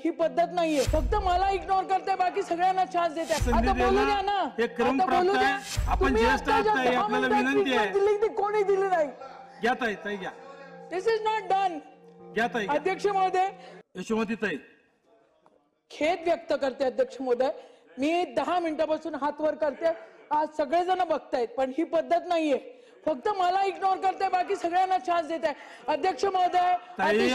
ही पद्धत नाहीये. फक्त मला इग्नोर करते, बाकी सगळ्यांना चान्स देते. आता बोलू द्या ना, आता बोलू द्या. आपण ज्येष्ठ आहात, आपल्याला विनंती आहे. दिली कोणी दिली नाही. घ्या ताई, ताई घ्या. दिस इज नॉट डन. घ्या ताई. अध्यक्ष महोदय, यशोमती ताई, खेद व्यक्त करते अध्यक्ष महोदय. मी 10 मिनिटापासून हात वर करते. आज सगळेजण बघतायत, पण ही पद्धत नाहीये. फक्त मला इग्नोर करते, बाकी सगळ्यांना चान्स देत आहे. अध्यक्ष महोदय,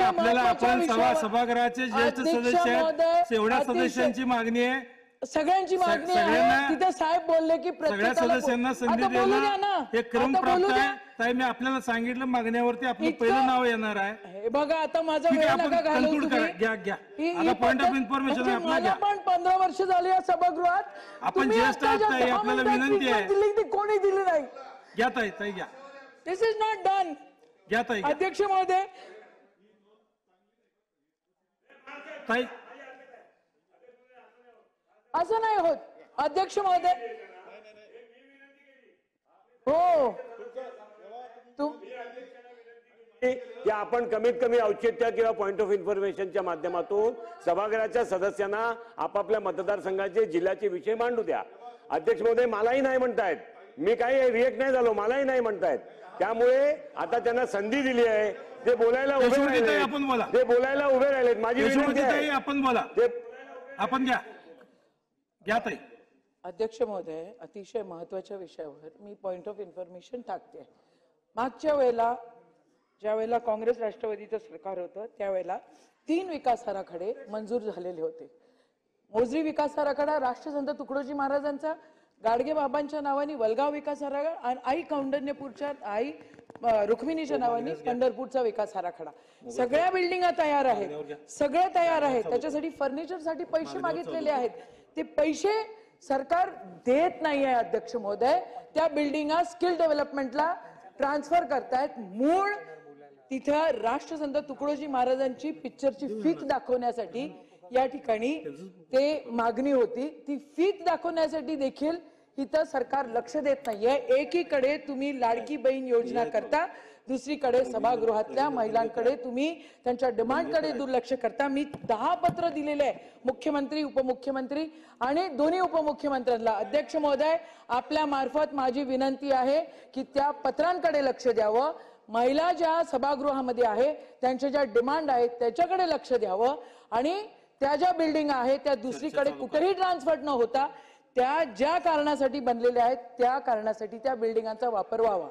आपल्याला आपण सभागृहाचे ज्येष्ठ सदस्य आहेत, एवढ्या सदस्यांची मागणी आहे, सगळ्यांची मागणी आहे. तिथे साहेब बोलले की सगळ्या सदस्यांना संधी देणं हे क्रम प्राप्त आहे. ताई मी आपल्याला सांगितलं मागण्यावरती आपलं पहिलं नाव येणार आहे. बघा आता माझा वेळ नका घालवू तुम्ही. घ्या घ्या. आता पॉइंट ऑफ इन्फॉर्मेशन आपला घ्या. पण 15 वर्ष झाली या सभागृहात. आपण ज्येष्ठ आहात, आपल्याला विनंती आहे. दिली कोणी दिली नाही. घ्या ताई, ताई घ्या. दिस इज नॉट डन. घ्या ताई. अध्यक्ष महोदय, ताई असं नाही होत. अध्यक्ष महोदय, हो की आपण कमीत कमी औचित्य किंवा पॉइंट ऑफ इन्फॉर्मेशनच्या माध्यमातून सभागृहाच्या सदस्यांना आपापल्या मतदारसंघाचे जिल्ह्याचे विषय मांडू द्या. अध्यक्ष महोदय मलाही नाही म्हणतायत, मी काही रिएक्ट नाही झालो, मलाही नाही म्हणतायत. त्यामुळे आता त्यांना संधी दिली आहे, ते बोलायला उभे राहिले. ते बोलायला उभे राहिलेत. माझी विनंती आहे आपण बोला. आपण घ्या. घ्या ताई. अध्यक्ष महोदय, अतिशय महत्वाच्या विषयावर मी पॉइंट ऑफ इन्फॉर्मेशन टाकते. मागच्या वेळेला ज्या वेळेला काँग्रेस राष्ट्रवादीचं सरकार होतं, त्यावेळेला 3 विकास आराखडे मंजूर झालेले होते. मोजरी विकास आराखडा राष्ट्रसंत तुकडोजी महाराजांचा, गाडगे बाबांच्या नावाने वलगाव विकास आराखडा आणि आई कौंडण्यपूरच्या आई रुक्मिणीच्या नावाने पंढरपूरचा विकास आराखडा. सगळ्या बिल्डिंगा तयार आहेत, सगळे तयार आहेत. त्याच्यासाठी फर्निचरसाठी पैसे मागितलेले आहेत. ते पैसे सरकार देत नाही आहे. अध्यक्ष महोदय, त्या बिल्डिंगा स्किल डेव्हलपमेंटला ट्रान्सफर करतायत. मूळ तिथं राष्ट्रसंत तुकडोजी महाराजांची पिक्चरची फीत दाखवण्यासाठी या ठिकाणी ते मागणी होती. ती फीत दाखवण्यासाठी देखील इथं सरकार लक्ष देत नाहीये. एकीकडे तुम्ही लाडकी बहीण योजना करता, दुसरीकडे सभागृहातल्या महिलांकडे तुम्ही त्यांच्या डिमांडकडे दुर्लक्ष करता. मी 10 पत्र दिलेले आहे मुख्यमंत्री, उपमुख्यमंत्री आणि दोन्ही उपमुख्यमंत्र्यांना. अध्यक्ष महोदय, आपल्या मार्फत माझी विनंती आहे की त्या पत्रांकडे लक्ष द्यावं. महिला ज्या सभागृहामध्ये आहे त्यांच्या ज्या डिमांड आहेत त्याच्याकडे लक्ष द्यावं आणि त्या ज्या बिल्डिंग आहेत त्या दुसरीकडे कुठेही ट्रान्सफर न होता त्या ज्या कारणासाठी बनलेल्या आहेत त्या कारणासाठी त्या बिल्डिंगांचा वापर व्हावा.